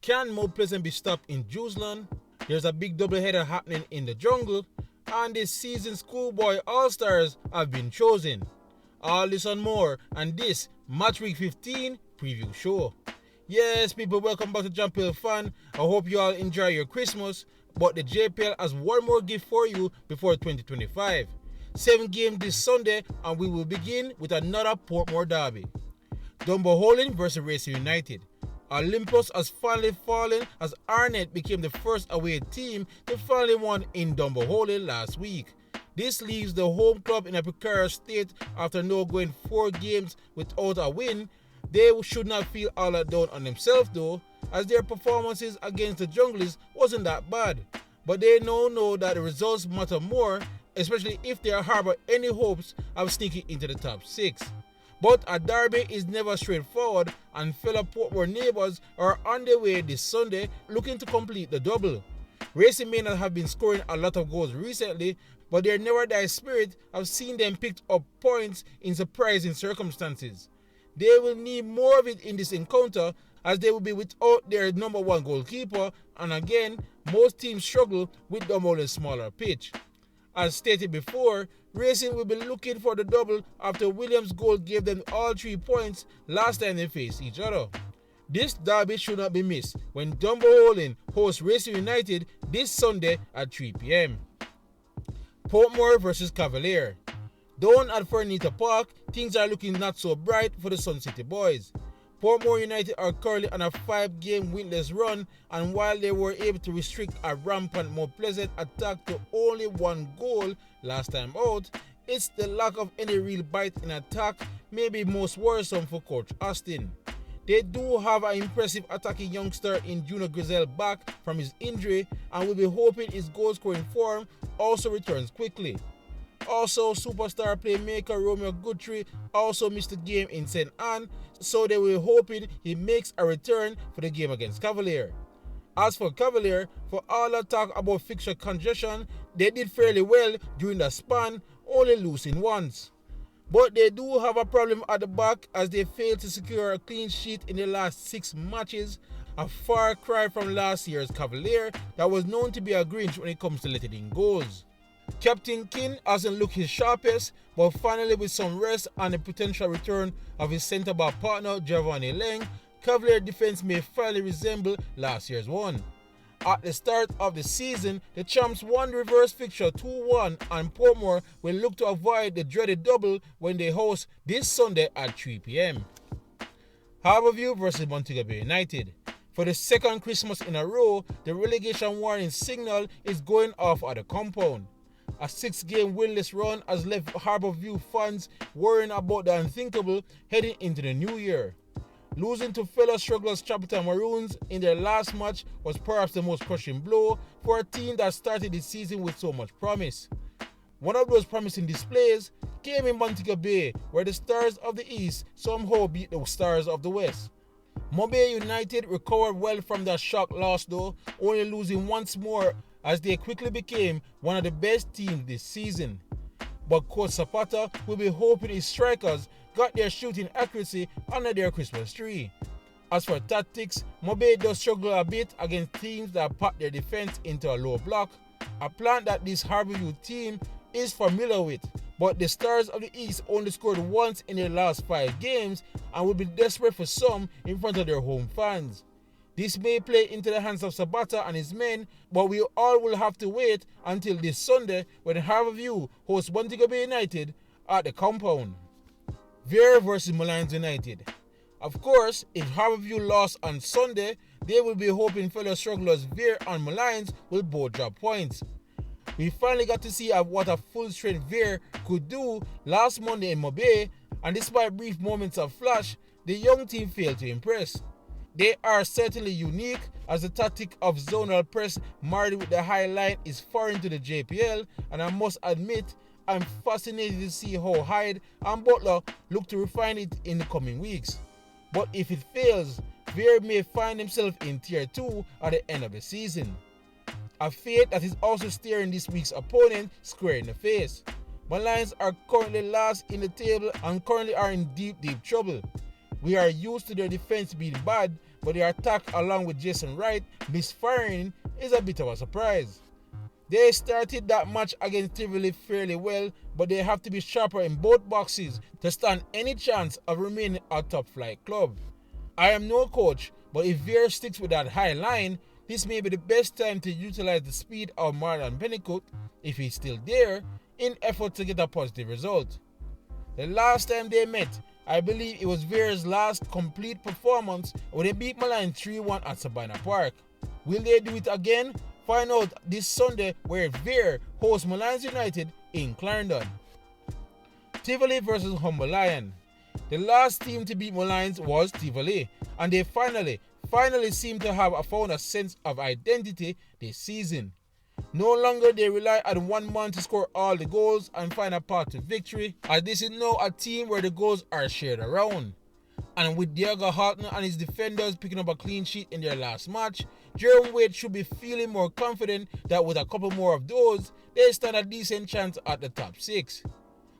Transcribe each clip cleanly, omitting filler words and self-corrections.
Can Mount Pleasant be stopped in Jerusalem? There's a big doubleheader happening in the jungle, and this season's schoolboy all-stars have been chosen. All this and more, and this Match Week 15 preview show. Yes, people, welcome back to JPL Fan. I hope you all enjoy your Christmas, but the JPL has one more gift for you before 2025. 7 games this Sunday, and we will begin with another Portmore derby. Dunbeholden versus Racing United. Olympus has finally fallen as Arnett became the first away team to finally win in Dunbeholden last week. This leaves the home club in a precarious state after now going 4 games without a win. They should not feel all that down on themselves though, as their performances against the Junglies wasn't that bad. But they now know that the results matter more, especially if they harbor any hopes of sneaking into the top 6. But a derby is never straightforward, and fellow Portmore neighbours are on their way this Sunday looking to complete the double. Racing may not have been scoring a lot of goals recently, but their never die spirit have seen them pick up points in surprising circumstances. They will need more of it in this encounter, as they will be without their number 1 goalkeeper, and again, most teams struggle with Dunbeholden's smaller pitch. As stated before, Racing will be looking for the double after Williams' goal gave them all 3 points last time they faced each other. This derby should not be missed when Dunbeholden hosts Racing United this Sunday at 3 p.m. Portmore versus Cavalier. Down at Fernita Park, things are looking not so bright for the Sun City boys. Portmore United are currently on a 5-game winless run, and while they were able to restrict a rampant Mount Pleasant attack to only 1 goal last time out, it's the lack of any real bite in attack may be most worrisome for Coach Austin. They do have an impressive attacking youngster in Junior Grizel back from his injury, and will be hoping his goal-scoring form also returns quickly. Also, superstar playmaker Romeo Guthrie also missed the game in St. Anne, so they were hoping he makes a return for the game against Cavalier. As for Cavalier, for all that talk about fixture congestion, they did fairly well during the span, only losing once. But they do have a problem at the back as they failed to secure a clean sheet in the last 6 matches, a far cry from last year's Cavalier that was known to be a Grinch when it comes to letting in goals. Captain King hasn't looked his sharpest, but finally with some rest and the potential return of his centre-back partner Giovanni Leng, Cavalier defence may finally resemble last year's one. At the start of the season, the champs won the reverse fixture 2-1, and Portmore will look to avoid the dreaded double when they host this Sunday at 3 p.m. Harbour versus Montego Bay United. For the second Christmas in a row, the relegation warning signal is going off at the compound. A 6-game winless run has left Harbour fans worrying about the unthinkable heading into the new year. Losing to fellow strugglers Chapelton Maroons in their last match was perhaps the most crushing blow for a team that started the season with so much promise. One of those promising displays came in Montego Bay, where the Stars of the East somehow beat the Stars of the West. MoBay United recovered well from that shock loss though, only losing once more as they quickly became one of the best teams this season. But Coach Zapata will be hoping his strikers got their shooting accuracy under their Christmas tree. As for tactics, MoBay does struggle a bit against teams that pack their defense into a low block, a plan that this Harbour team is familiar with. But the Stars of the East only scored once in their last 5 games and will be desperate for some in front of their home fans. This may play into the hands of Sabata and his men, but we all will have to wait until this Sunday when Harbour hosts Montego Bay United at the compound. Vere versus Molynes United. Of course, if Harbour lost on Sunday, they will be hoping fellow strugglers Vere and Molynes will both drop points. We finally got to see what a full-strength Vere could do last Monday in MoBay, and despite brief moments of flash, the young team failed to impress. They are certainly unique, as the tactic of zonal press married with the high line is foreign to the JPL, and I must admit I'm fascinated to see how Hyde and Butler look to refine it in the coming weeks. But if it fails, Vere may find himself in Tier 2 at the end of the season. A fate that is also staring this week's opponent square in the face. Molynes are currently last in the table and currently are in deep trouble. We are used to their defense being bad, but their attack along with Jason Wright misfiring is a bit of a surprise. They started that match against Tivoli fairly well, but they have to be sharper in both boxes to stand any chance of remaining a top flight club. I am no coach, but if Vere sticks with that high line, this may be the best time to utilize the speed of Marlon Pennicote, if he's still there, in effort to get a positive result. The last time they met, I believe it was Vere's last complete performance when they beat Molynes 3-1 at Sabina Park. Will they do it again? Find out this Sunday where Vere hosts Molynes United in Clarendon. Tivoli versus Humble Lion. The last team to beat Molynes was Tivoli, and they finally seem to have found a sense of identity this season. No longer they rely on one man to score all the goals and find a path to victory, as this is now a team where the goals are shared around. And with Diego Halton and his defenders picking up a clean sheet in their last match, Jerome Wade should be feeling more confident that with a couple more of those, they stand a decent chance at the top 6.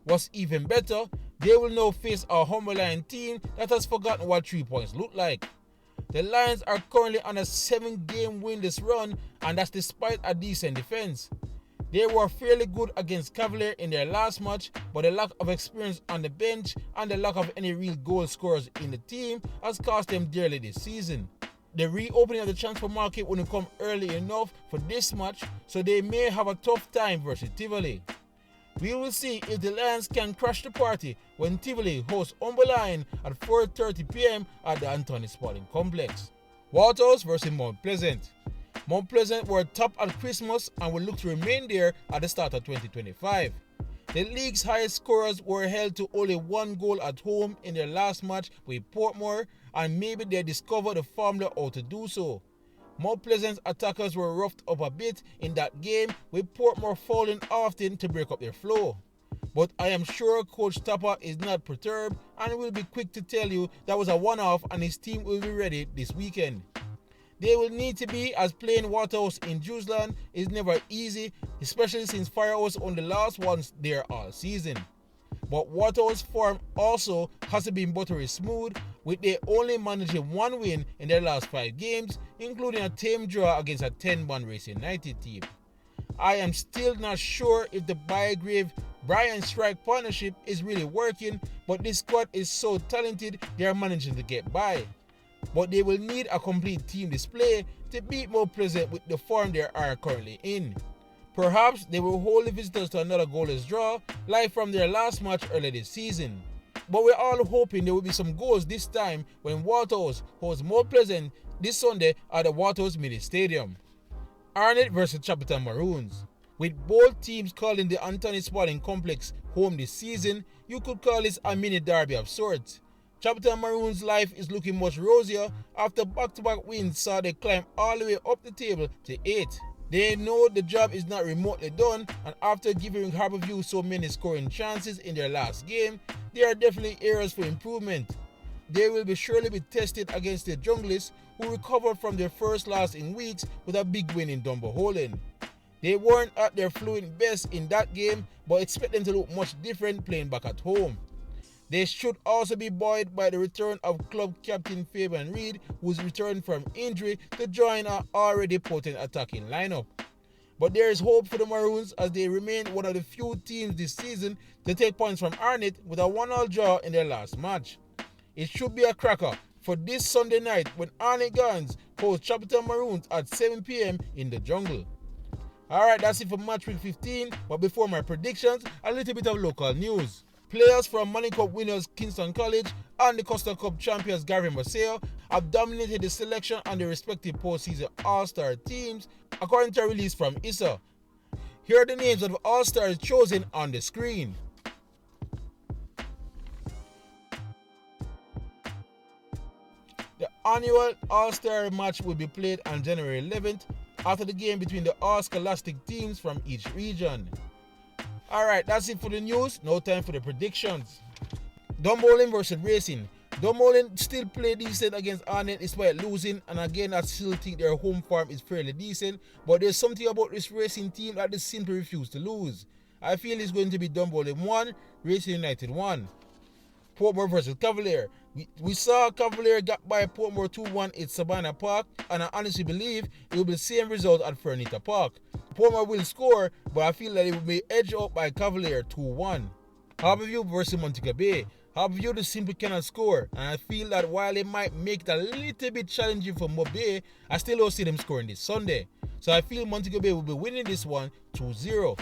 What's even better, they will now face a Humble Lion team that has forgotten what 3 points look like. The Lions are currently on a 7-game winless run, and that's despite a decent defense. They were fairly good against Cavalier in their last match, but the lack of experience on the bench and the lack of any real goal scorers in the team has cost them dearly this season. The reopening of the transfer market wouldn't come early enough for this match, so they may have a tough time versus Tivoli. We will see if the Lions can crash the party when Tivoli hosts Humble Lion at 4:30 p.m. at the Anthony Sporting Complex. Waterhouse versus Mount Pleasant. Mount Pleasant were top at Christmas and will look to remain there at the start of 2025. The league's highest scorers were held to only 1 goal at home in their last match with Portmore, and maybe they discovered the formula how to do so. Mount Pleasant's attackers were roughed up a bit in that game, with Portmore fouling often to break up their flow. But I am sure Coach Tapper is not perturbed and will be quick to tell you that was a one-off and his team will be ready this weekend. They will need to be, as playing Waterhouse in Jerusalem is never easy, especially since Firehouse only lost once there all season. But Waterhouse form also hasn't been buttery smooth, with they only managing 1 win in their last 5 games, including a tame draw against a 10-man Racing United team. I am still not sure if the Bygrave-Brian Strike partnership is really working, but this squad is so talented they are managing to get by. But they will need a complete team display to beat Mount Pleasant with the form they are currently in. Perhaps they will hold the visitors to another goalless draw, like from their last match earlier this season. But we're all hoping there will be some goals this time when Waterhouse hosts Mount Pleasant this Sunday at the Waterhouse Mini Stadium. Arnett versus Chapelton Maroons. With both teams calling the Anthony Sporting Complex home this season, you could call this a mini derby of sorts. Chapelton Maroons' life is looking much rosier after back-to-back wins saw they climb all the way up the table to 8. They know the job is not remotely done, and after giving Harbour so many scoring chances in their last game, there are definitely areas for improvement. They will surely be tested against the Junglists, who recovered from their first loss in weeks with a big win in Dunbeholden. They weren't at their fluent best in that game, but expect them to look much different playing back at home. They should also be buoyed by the return of club captain Fabian Reid, who's returned from injury to join an already potent attacking lineup. But there is hope for the Maroons, as they remain one of the few teams this season to take points from Arnett with a 1-1 draw in their last match. It should be a cracker for this Sunday night when Arnett Guns host Chapelton Maroons at 7 p.m. in the jungle. Alright, that's it for match week 15, but before my predictions, a little bit of local news. Players from Money Cup winners Kingston College and the Costa Cup champions Gary Maceo have dominated the selection and the respective postseason All-Star teams, according to a release from ISA. Here are the names of the All-Stars chosen on the screen. The annual All-Star match will be played on January 11th after the game between the all-scholastic teams from each region. Alright, that's it for the news. No time for the predictions. Dunbeholden versus Racing. Dunbeholden still play decent against Arnett despite losing, and again I still think their home form is fairly decent, but there's something about this Racing team that they simply refuse to lose. I feel it's going to be Dunbeholden 1, Racing United 1. Portmore versus Cavalier. We saw Cavalier got by Portmore 2-1 at Savannah Park, and I honestly believe it will be the same result at Fernita Park. Portmore will score, but I feel that it will be edged up by Cavalier 2-1. Harbour versus Montego Bay. Harbour just simply cannot score, and I feel that while it might make it a little bit challenging for MoBay, I still don't see them scoring this Sunday. So I feel Montego Bay will be winning this one 2-0.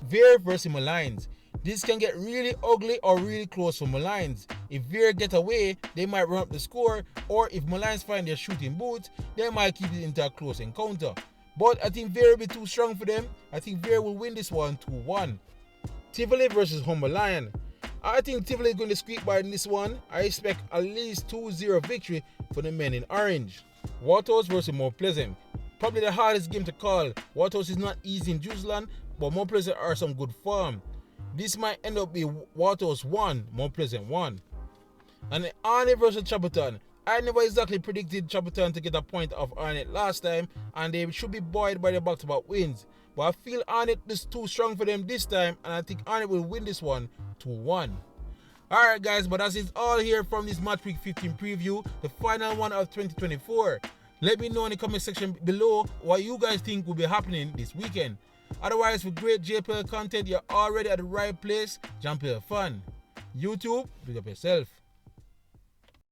Vere versus Molynes. This can get really ugly or really close for Molynes. If Vere get away, they might run up the score, or if Molynes find their shooting boots, they might keep it into a close encounter. But I think Vere will be too strong for them. I think Vere will win this one 2-1. Tivoli versus Humber Lion. I think Tivoli is going to squeak by in this one. I expect at least 2-0 victory for the men in orange. Waterhouse versus Mount Pleasant. Probably the hardest game to call. Waterhouse is not easy in Jerusalem, but Mount Pleasant are some good form. This might end up being Waterhouse 1, Mount Pleasant 1. And Arnett versus Chapelton. I never exactly predicted Chapelton to get a point off Arnett last time, and they should be buoyed by the back-to-back wins. But I feel Arnett is too strong for them this time, and I think Arnett will win this one 2-1. Alright guys, but that's it all here from this Match Week 15 preview, the final one of 2024. Let me know in the comment section below what you guys think will be happening this weekend. Otherwise, for great JPL content, you're already at the right place. Jump Fun. YouTube, big up yourself.